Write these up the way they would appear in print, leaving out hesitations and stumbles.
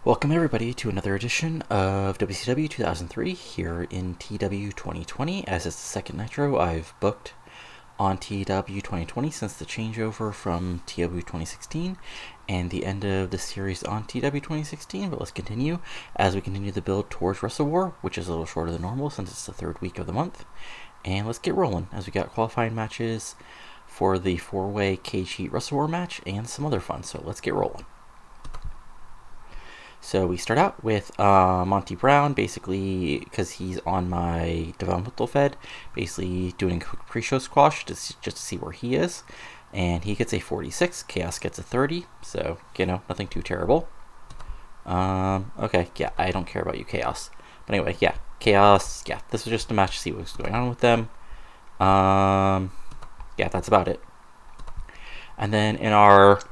Welcome everybody to another edition of WCW 2003 here in TEW 2020, as it's the second Nitro I've booked on TEW 2020 since the changeover from TEW 2016 and the end of the series on TEW 2016. But let's continue as we continue the build towards Wrestle War, which is a little shorter than normal since it's the third week of the month. And let's get rolling as we got qualifying matches for the 4-way cage heat Wrestle War match and some other fun, so let's get rolling. So we start out with Monty Brown, basically, because he's on my developmental fed, basically doing a quick pre-show squash just to see where he is. And he gets a 46, Chaos gets a 30, so, nothing too terrible. Okay, yeah, I don't care about you, Chaos. But anyway, yeah, Chaos, yeah, this was just a match to see what's going on with them. Yeah, that's about it. And then in our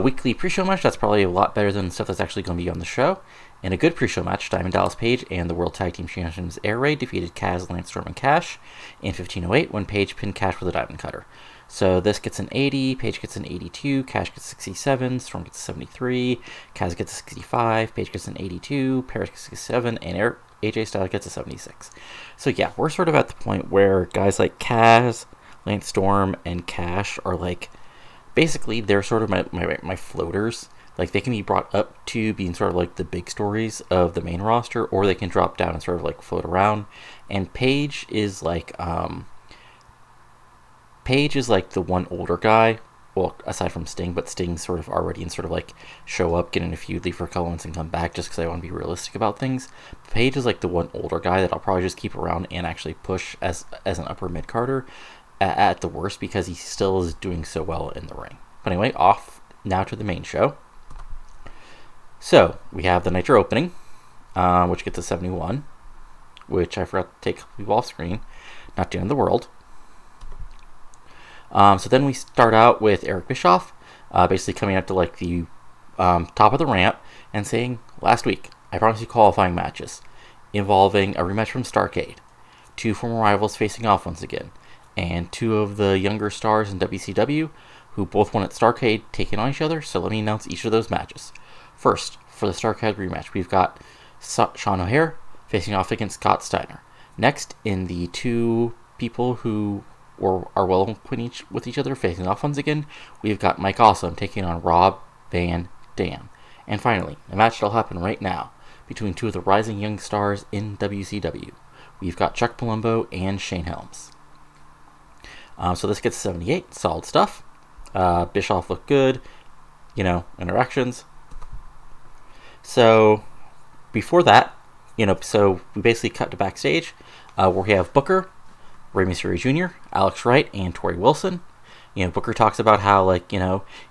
weekly pre-show match, that's probably a lot better than stuff that's actually going to be on the show. In a good pre-show match, Diamond Dallas Page and the World Tag Team Champions Air Raid defeated Kaz, Lance Storm, and Cash in 1508 when Page pinned Cash with a Diamond Cutter. So this gets an 80, Page gets an 82, Cash gets 67, Storm gets a 73, Kaz gets a 65, Page gets an 82, Paris gets a 67, and AJ Styles gets a 76. So yeah, we're sort of at the point where guys like Kaz, Lance Storm, and Cash are like, basically, they're sort of my floaters. Like, they can be brought up to being sort of like the big stories of the main roster, or they can drop down and sort of like float around. And Paige is like the one older guy, well, aside from Sting, but Sting's sort of already in sort of like show up, get in a feud, leave for a couple months, and come back, just because I want to be realistic about things. Paige is like the one older guy that I'll probably just keep around and actually push as an upper mid-carder at the worst, because he still is doing so well in the ring. But anyway, off now to the main show. So we have the Nitro opening, which gets a 71, which I forgot to take people off screen. Not the end of the world. So then we start out with Eric Bischoff, basically coming up to like the top of the ramp and saying, "Last week, I promised you qualifying matches involving a rematch from Starrcade, two former rivals facing off once again, and two of the younger stars in WCW who both won at Starrcade taking on each other, so let me announce each of those matches. First, for the Starrcade rematch, we've got Sean O'Haire facing off against Scott Steiner. Next, in the two people who are well acquainted with each other facing off once again, we've got Mike Awesome taking on Rob Van Dam. And finally, a match that'll happen right now between two of the rising young stars in WCW. We've got Chuck Palumbo and Shane Helms. So this gets 78, solid stuff. Bischoff looked good, interactions. So before that, so we basically cut to backstage, where we have Booker, Rey Mysterio Jr., Alex Wright, and Tori Wilson. Booker talks about how,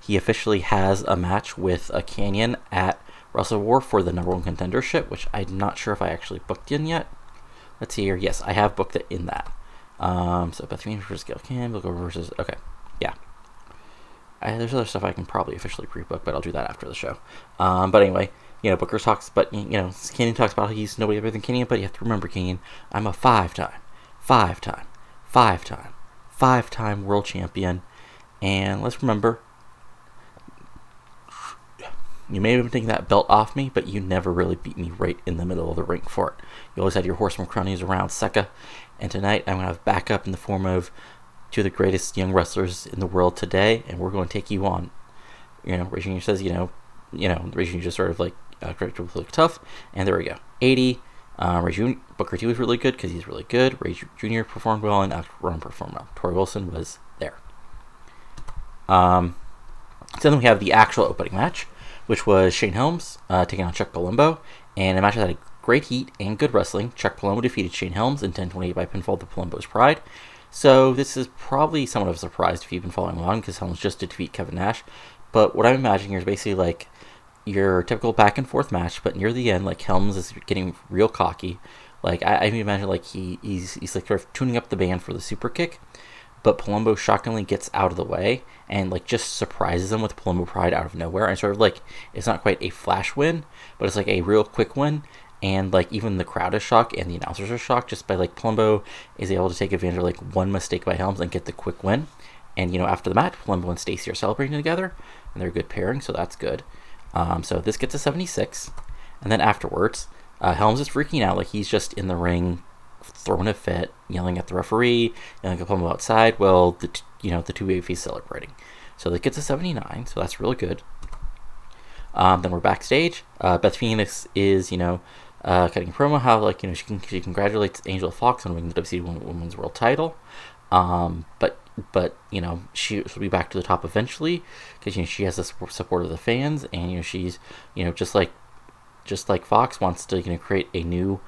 he officially has a match with a Canyon at Wrestle War for the number one contendership, which I'm not sure if I actually booked in yet. Let's see here. Yes, I have booked it in that. So Beth Phoenix versus Gail Kim, Booker versus, okay, yeah. There's other stuff I can probably officially pre-book, but I'll do that after the show. But anyway, Booker talks, but, Kenyon talks about how he's nobody other than Kenyon, but you have to remember, Kenyon, I'm a five-time world champion, and let's remember, you may have been taking that belt off me, but you never really beat me right in the middle of the ring for it. You always had your Horsemen cronies around Secca, and tonight I'm going to have backup in the form of two of the greatest young wrestlers in the world today, and we're going to take you on. Rey Jr. says, Rey Jr. just sort of like, character look tough, and there we go. 80, Rey Jr., Booker T was really good because he's really good. Rey Jr. performed well, and Ron performed well. Tori Wilson was there. So then we have the actual opening match, which was Shane Helms taking on Chuck Palumbo, and a match that had great heat and good wrestling. Chuck Palumbo defeated Shane Helms in 1028 by pinfall to Palumbo's pride. So this is probably somewhat of a surprise if you've been following along, because Helms just did defeat Kevin Nash. But what I'm imagining here is basically like your typical back and forth match, but near the end, like, Helms is getting real cocky. Like, I imagine like he's like sort of tuning up the band for the super kick, but Palumbo shockingly gets out of the way and like just surprises him with Palumbo Pride out of nowhere, and sort of like, it's not quite a flash win, but it's like a real quick win. And like, even the crowd is shocked and the announcers are shocked just by like Palumbo is able to take advantage of like one mistake by Helms and get the quick win. And after the match, Palumbo and Stacy are celebrating together, and they're a good pairing, so that's good. So this gets a 76. And then afterwards, Helms is freaking out like he's just in the ring throwing a fit, yelling at the referee, yelling at Palumbo outside. Well, the two babyface celebrating. So that gets a 79, so that's really good. Then we're backstage. Beth Phoenix is, cutting a promo how, she congratulates Angela Fox on winning the WCW Women's World Title. But she'll be back to the top eventually because she has the support of the fans, and she's just like Fox wants to create a new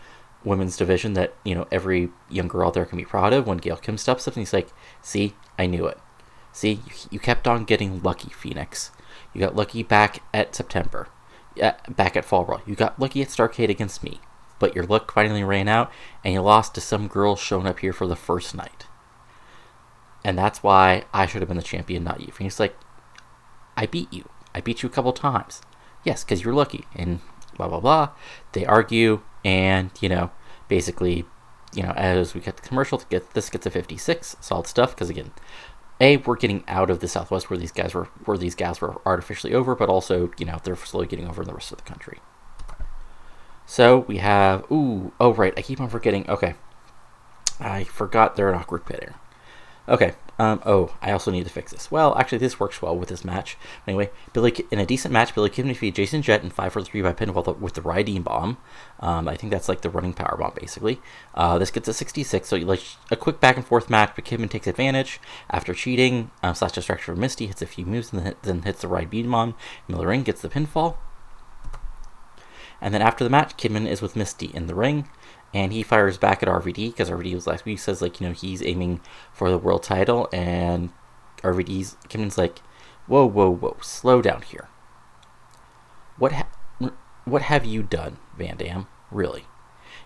women's division that every young girl out there can be proud of. When Gail Kim steps up and he's like, "See, I knew it. See, you kept on getting lucky, Phoenix. You got lucky back at September, back at Fall Brawl. You got lucky at Starrcade against me, but your luck finally ran out, and you lost to some girl showing up here for the first night. And that's why I should have been the champion, not you." Phoenix like, "I beat you. I beat you a couple times. Yes, because you're lucky." And blah blah blah. They argue, and basically, as we get the commercial, this gets a 56. Solid stuff, because again, we're getting out of the Southwest where these gals were artificially over, but also, they're slowly getting over in the rest of the country. So we have, right, I keep on forgetting. Okay, I forgot they're an awkward pit here. Okay, I also need to fix this. Well, actually, this works well with this match. Anyway, in a decent match, Billy Kidman defeated Jason Jett in 5-for-3 by pinfall with the Riding Bomb. I think that's like the running power bomb, basically. This gets a 66, so a quick back-and-forth match, but Kidman takes advantage after cheating, / distraction from Misty, hits a few moves, and then hits the Riding Bomb. In the ring, gets the pinfall. And then after the match, Kidman is with Misty in the ring, and he fires back at RVD, because RVD was last week, says, he's aiming for the world title, and Kidman's like, whoa, slow down here. What have you done, Van Dam? Really?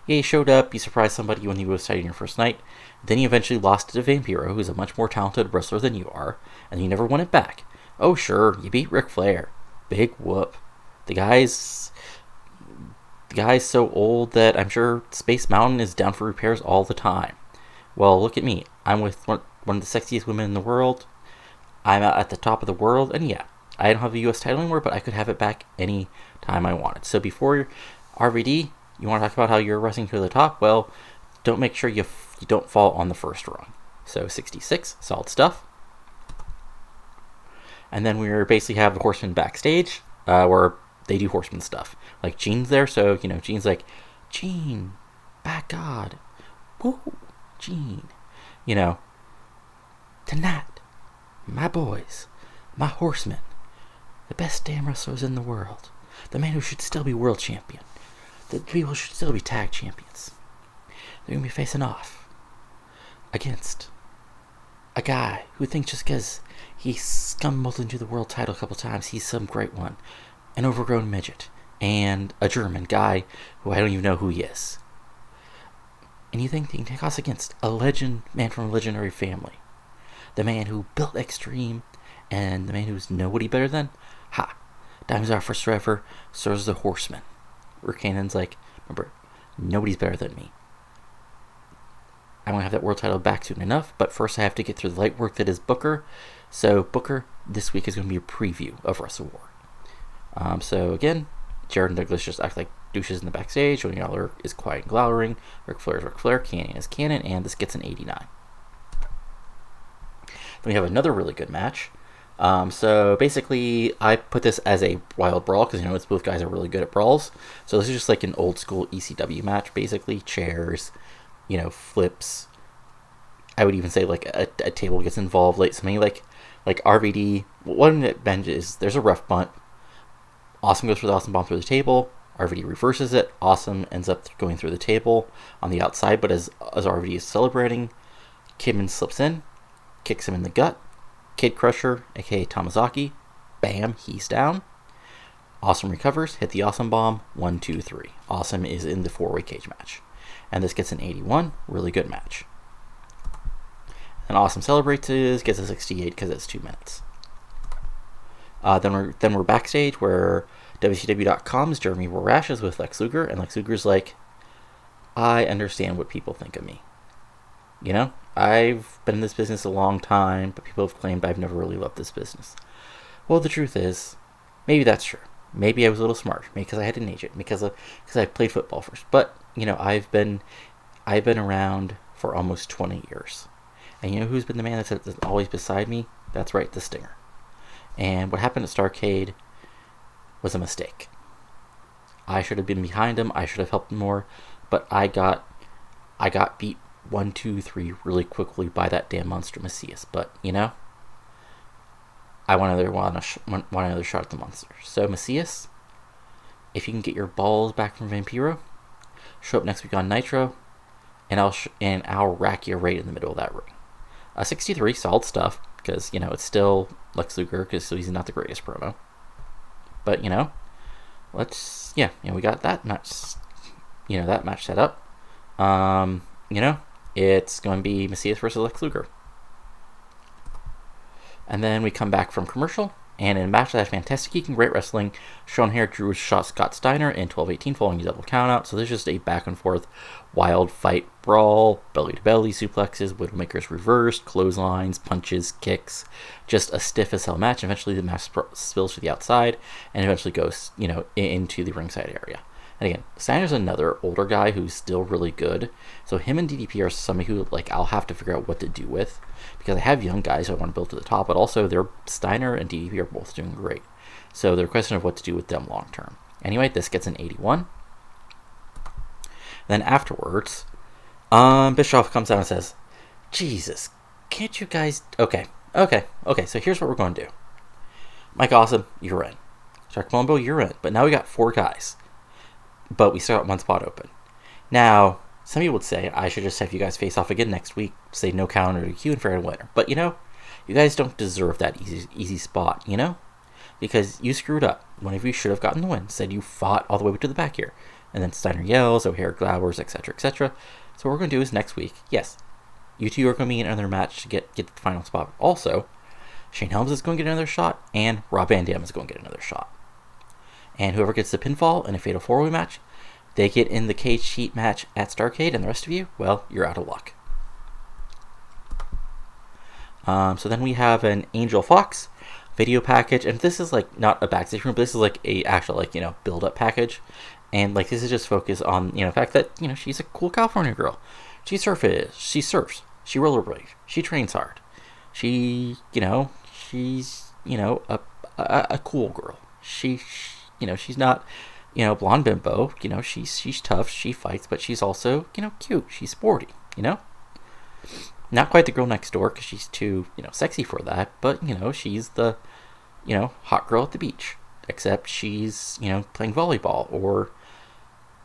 Yeah, he showed up, he surprised somebody when he was fighting your first night, then he eventually lost to Vampiro, who's a much more talented wrestler than you are, and you never won it back. Oh sure, you beat Ric Flair. Big whoop. The guy's so old that I'm sure Space Mountain is down for repairs all the time. Well, look at me. I'm with one of the sexiest women in the world. I'm out at the top of the world. And yeah, I don't have the U.S. title anymore, but I could have it back any time I wanted. So before RVD, you want to talk about how you're wrestling to the top? Well, don't make sure you don't fall on the first rung. So 66, solid stuff. And then we basically have the Horsemen backstage, where they do Horseman stuff. Like, Gene's there, so, Gene's like, "Gene, back God. Woo, Gene. Tonight, my boys, my horsemen, the best damn wrestlers in the world, the man who should still be world champion, the people who should still be tag champions, they're going to be facing off against a guy who thinks just because he stumbled into the world title a couple times, he's some great one. An overgrown midget, and a German guy who I don't even know who he is. And you think he can take us against a man from a legendary family, the man who built Extreme, and the man who's nobody better than? Ha! Diamonds are first forever, so is the Horsemen." Rick Cannon's like, "Remember, nobody's better than me. I'm going to have that world title back soon enough, but first I have to get through the light work that is Booker. So Booker, this week is going to be a preview of Wrestle War." So again, Jared and Douglas just act like douches in the backstage. Johnny Lawler is quiet and glowering. Ric Flair is Ric Flair. Canyon is Canyon, and this gets an 89. Then we have another really good match. So basically, I put this as a wild brawl because it's both guys are really good at brawls. So this is just like an old school ECW match, basically. Chairs, flips. I would even say like a table gets involved, like something like RVD. One that is there's a ref bunt. Awesome goes for the awesome bomb through the table. RVD reverses it. Awesome ends up going through the table on the outside, but as RVD is celebrating, Kidman slips in, kicks him in the gut. Kid Crusher, aka Tamazaki, bam, he's down. Awesome recovers, hit the awesome bomb, 1, 2, 3. Awesome is in the 4-way cage match. And this gets an 81, really good match. And Awesome celebrates, gets a 68 because it's 2 minutes. Then we're backstage where WCW.com's Jeremy Borash is with Lex Luger, and Lex Luger's like, "I understand what people think of me. I've been in this business a long time, but people have claimed I've never really loved this business. Well, the truth is, maybe that's true. Maybe I was a little smart. Maybe because I had an agent. Because I played football first. But I've been around for almost 20 years, and you know who's been the man that's always beside me? That's right, the Stinger. And what happened at Starrcade was a mistake. I should have been behind him. I should have helped him more, but I got beat 1, 2, 3 really quickly by that damn monster Macias. But I want another shot at the monster. So Macias, if you can get your balls back from Vampiro, show up next week on Nitro, and I'll rack you right in the middle of that ring. 63, solid stuff, because it's still Lex Luger, because he's not the greatest promo. But we got that match, that match set up. It's going to be Macias versus Lex Luger. And then we come back from commercial, and in a match that has fantastic geek and great wrestling, Sean Hare drew shot Scott Steiner in 12-18 following a double countout. So there's just a back and forth wild fight brawl, belly to belly suplexes, Widowmakers reversed, clotheslines, punches, kicks, just a stiff as hell match. Eventually the match spills to the outside and eventually goes, into the ringside area. And again, Steiner's another older guy who's still really good. So him and DDP are somebody who I'll have to figure out what to do with, because I have young guys who I want to build to the top, but also Steiner and DDP are both doing great. So they're a question of what to do with them long term. Anyway, this gets an 81. Then afterwards, Bischoff comes out and says, Jesus, can't you guys... Okay, so here's what we're going to do. Mike Awesome, you're in. Chuck Palumbo, you're in. But now we got 4 guys. But we still got 1 spot open. Now, some people would say I should just have you guys face off again next week, say no counter to Q and fair winner. But you guys don't deserve that easy spot, because you screwed up. One of you should have gotten the win. Said you fought all the way to the back here. And then Steiner yells, O'Hare glowers, etc., etc. So what we're going to do is next week, yes, you two are going to be in another match to get the final spot. Also, Shane Helms is going to get another shot, and Rob Van Dam is going to get another shot. And whoever gets the pinfall in a fatal 4-way match, they get in the cage sheet match at Starrcade, and the rest of you, well, you're out of luck. So then we have an Angel Fox video package, and this is not a backstage room, but this is a actual build-up package. And this is just focused on the fact that she's a cool California girl. She surfs, she rollerblades, she trains hard. She's a cool girl. She's not blonde bimbo. She's tough, she fights, but she's also cute. She's sporty. Not quite the girl next door because she's too sexy for that. But she's the hot girl at the beach. Except she's playing volleyball or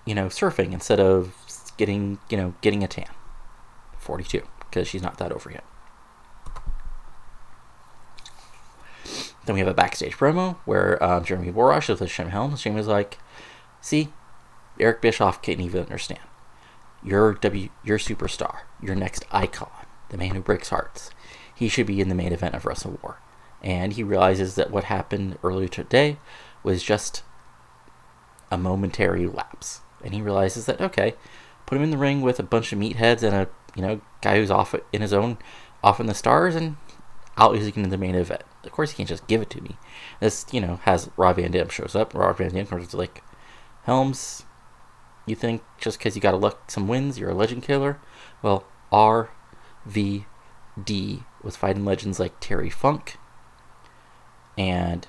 surfing instead of getting a tan. 42, because she's not that over yet. Then we have a backstage promo where Jeremy Borash is with Shane Helms. Shane was like, see, Eric Bischoff can't even understand. You're superstar. Your next icon. The man who breaks hearts. He should be in the main event of Wrestle War. And he realizes that what happened earlier today was just a momentary lapse. And he realizes that, okay, put him in the ring with a bunch of meatheads and a guy who's off in the stars, and I'll easily get in the main event. Of course, he can't just give it to me. This, has Rob Van Dam shows up. Rob Van Dam is like, Helms, you think just because you got some wins, you're a legend killer? Well, RVD was fighting legends like Terry Funk and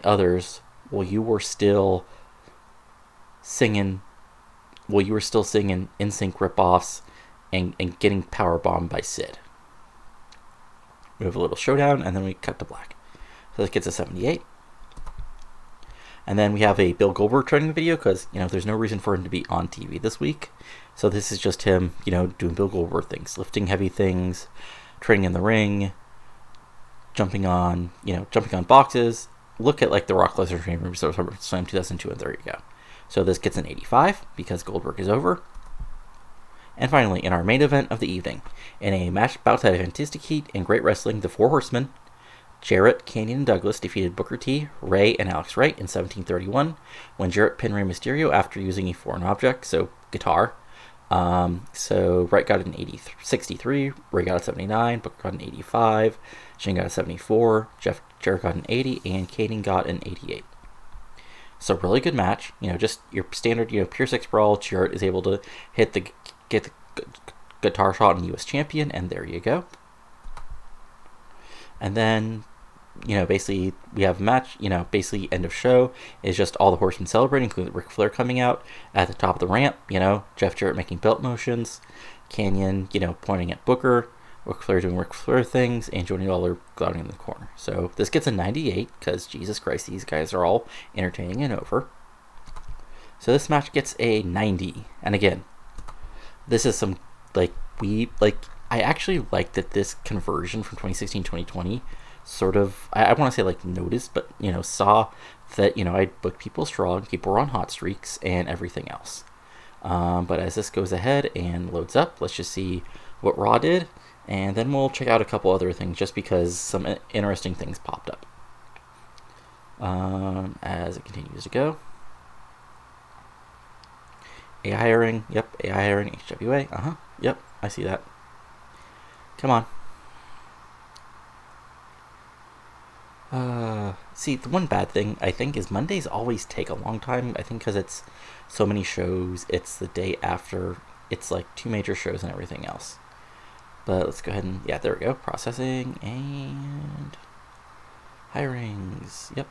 others. Well, you were still singing NSYNC ripoffs and getting powerbombed by Sid. We have a little showdown, and then we cut to black. So this gets a 78. And then we have a Bill Goldberg training video, because, there's no reason for him to be on TV this week. So this is just him, doing Bill Goldberg things. Lifting heavy things, training in the ring, jumping on boxes. Look at, the Rock Lesnar training room, so Slam 2002, and there you go. So this gets an 85, because Goldberg is over. And finally, in our main event of the evening, in a match about to have fantastic heat and great wrestling, the Four Horsemen, Jarrett, Canyon, and Douglas defeated Booker T, Ray, and Alex Wright in 1731, when Jarrett pinned Rey Mysterio after using a foreign object, so guitar. So Wright got an 63, Ray got a 79, Booker got an 85, Shane got a 74, Jarrett got an 80, and Canyon got an 88. So really good match. Just your standard, Pure 6 Brawl. Jarrett is able to get the guitar shot on U.S. champion, and there you go. And then, basically we have a match. Basically end of show is just all the Horsemen celebrating, including Ric Flair coming out at the top of the ramp. Jeff Jarrett making belt motions, Canyon, pointing at Booker, Ric Flair doing Ric Flair things, and Johnny Lawler gloating in the corner. So this gets a 98 because Jesus Christ, these guys are all entertaining and over. So this match gets a 90, and again, this is some I actually like that this conversion from 2016-2020 sort of, I want to say noticed, but saw that I booked people strong, people were on hot streaks, and everything else. But as this goes ahead and loads up, let's just see what Raw did, and then we'll check out a couple other things just because some interesting things popped up as it continues to go. AI hiring, yep, AI hiring, HWA, yep, I see that. Come on. See, the one bad thing, I think, is Mondays always take a long time. I think because it's so many shows, it's the day after, it's 2 major shows and everything else. But let's go ahead and, yeah, there we go. Processing and hirings. Yep.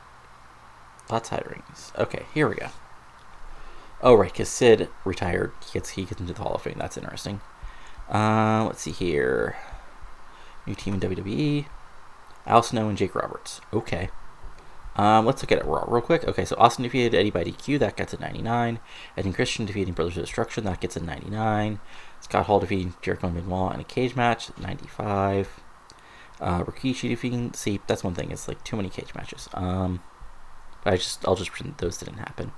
Lots of hirings. Okay, here we go. Oh, right, because Sid retired. He gets into the Hall of Fame. That's interesting. Let's see here. New team in WWE. Al Snow and Jake Roberts. Okay. Let's look at it Raw real quick. Okay, so Austin defeated Eddie by DQ. That gets a 99. Ed and Christian defeating Brothers of Destruction. That gets a 99. Scott Hall defeating Jericho and Benoit in a cage match. 95. Rikishi defeating... See, that's one thing. It's too many cage matches. I'll just pretend those didn't happen.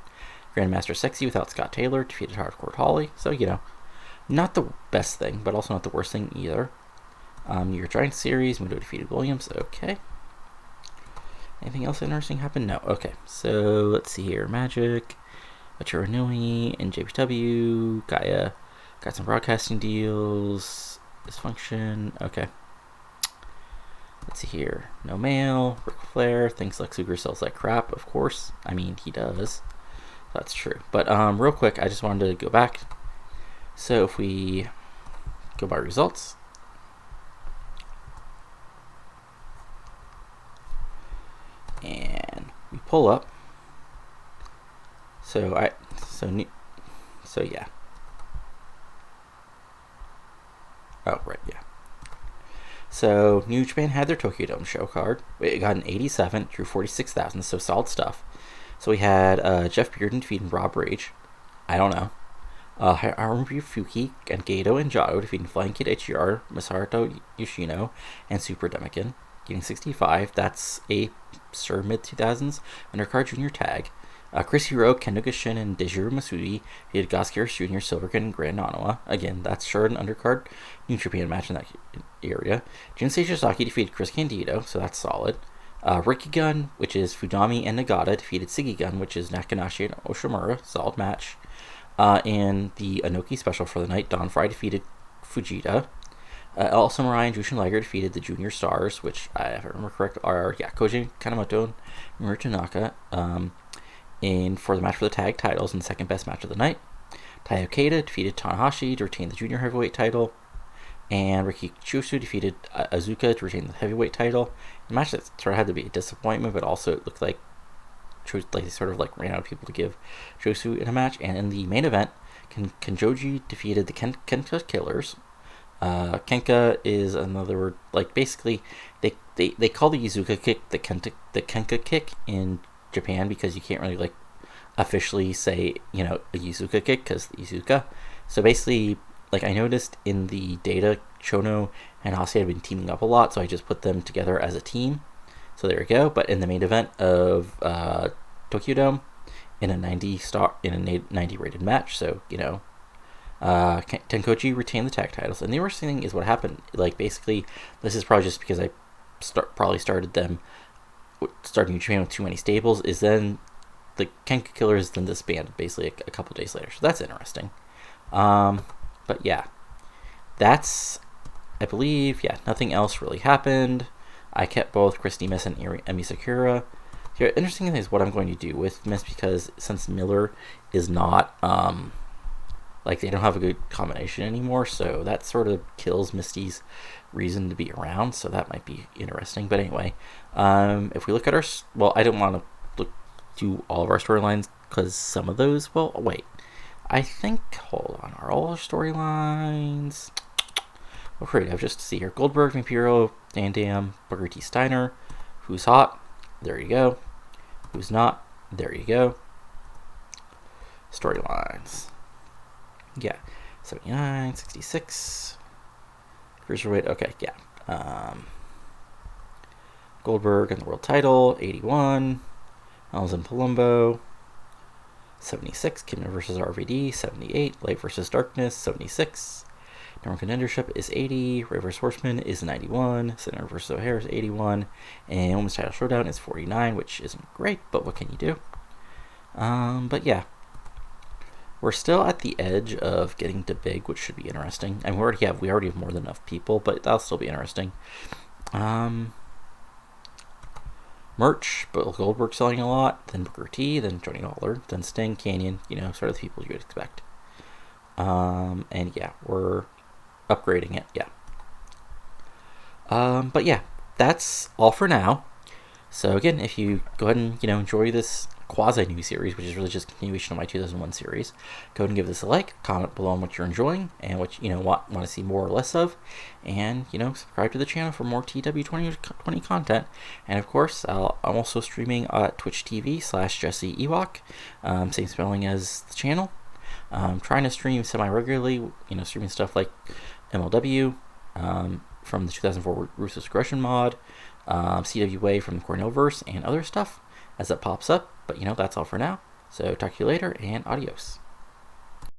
Grandmaster Sexy without Scott Taylor defeated Hardcore Holly. So, not the best thing, but also not the worst thing either. New York Giants Series, Muto defeated Williams. Okay. Anything else interesting happened? No. Okay. So, let's see here. Magic, Achiro Inui, NJPW, Gaia, got some broadcasting deals, Dysfunction. Okay. Let's see here. No mail, Ric Flair, thinks Lex Luger sells like crap. Of course. I mean, he does. That's true. But real quick, I just wanted to go back. So if we go by results, and we pull up, so yeah. Oh, right, yeah. So New Japan had their Tokyo Dome show card. It got an 87, drew 46,000, so solid stuff. So we had Jeff Bearden defeating Rob Rage. I don't know. Haruki Fuki and Gato and Jado defeating Flying Kid HGR, Masato Yoshino, and Super Demikin, getting 65. That's a mid-2000s undercard junior tag. Chris Hero, Kendo Gishin, and Dejiro Masudi defeated Goskir Jr., Silverkin, and Grand Nanawa. Again, that's sure an undercard New Japan match in that area. Jinsei Sasaki defeated Chris Candido, so that's solid. Ricky Gun, which is Fudami and Nagata, defeated Siggy Gun, which is Nakanashi and Oshimura. Solid match. In the Anoki special for the night, Don Fry defeated Fujita. El Samurai and Jushin Liger defeated the Junior Stars, which, if I remember correct, are Koji Kanemoto and Miru Tanaka. For the match for the tag titles and the second best match of the night. Tai Okada defeated Tanahashi to retain the junior heavyweight title. And Riki Choshu defeated Azuka to retain the heavyweight title. The match that sort of had to be a disappointment, but also it looked like they sort of ran out of people to give Choshu in a match. And in the main event, Kenjoji defeated the Kenka Killers. Kenka is another word, basically they call the Yuzuka kick the Kenka kick in Japan because you can't really officially say a Yuzuka kick because the Yuzuka. So basically, I noticed in the data, Chono and Hase had been teaming up a lot, so I just put them together as a team. So there we go. But in the main event of Tokyo Dome, in a 90 rated match, so Tenkochi retained the tag titles, and the worst thing is what happened. Basically, this is probably just because I starting New Japan with too many stables. Is then the Kenka Killers then disbanded basically a couple days later. So that's interesting. But yeah, that's, I believe, nothing else really happened. I kept both Christy Miss and Emi Sakura. Here, interesting thing is what I'm going to do with Mist, because since Miller is not like they don't have a good combination anymore, so that sort of kills Misty's reason to be around. So that might be interesting. But anyway, if we look at our, well, I don't want to look do all of our storylines because some of those. Well, wait, I think, hold on, are all our storylines? Well, great. I've just see here: Goldberg, Vampiro, Van Dam, Booker T. Steiner. Who's hot? There you go. Who's not? There you go. Storylines. Yeah, 79, 66. Cruiserweight. Okay, yeah. Goldberg and the world title. 81. Helms and Palumbo. 76. Kidman versus RVD. 78. Light versus Darkness. 76. Number contendership is 80. Rey vs. Horsemen is 91. Sinner versus O'Hare is 81. And Women's Title Showdown is 49, which isn't great, but what can you do? But yeah. We're still at the edge of getting to big, which should be interesting. And we already have more than enough people, but that'll still be interesting. Merch, but Goldberg selling a lot, then Booker T, then Johnny Lawler, then Sting, Canyon, sort of the people you would expect. And yeah, we're upgrading it, yeah. But yeah, that's all for now. So again, if you go ahead and enjoy this quasi-new series, which is really just a continuation of my 2001 series, go ahead and give this a like, comment below on what you're enjoying and what want to see more or less of, and subscribe to the channel for more TEW 2020 content. And of course, I'm also streaming at Twitch TV/Jesse Ewok, same spelling as the channel. Trying to stream semi-regularly, streaming stuff like MLW from the 2004 Ruthless Aggression mod, CWA from the Cornellverse, and other stuff as it pops up. But that's all for now. So talk to you later, and adios.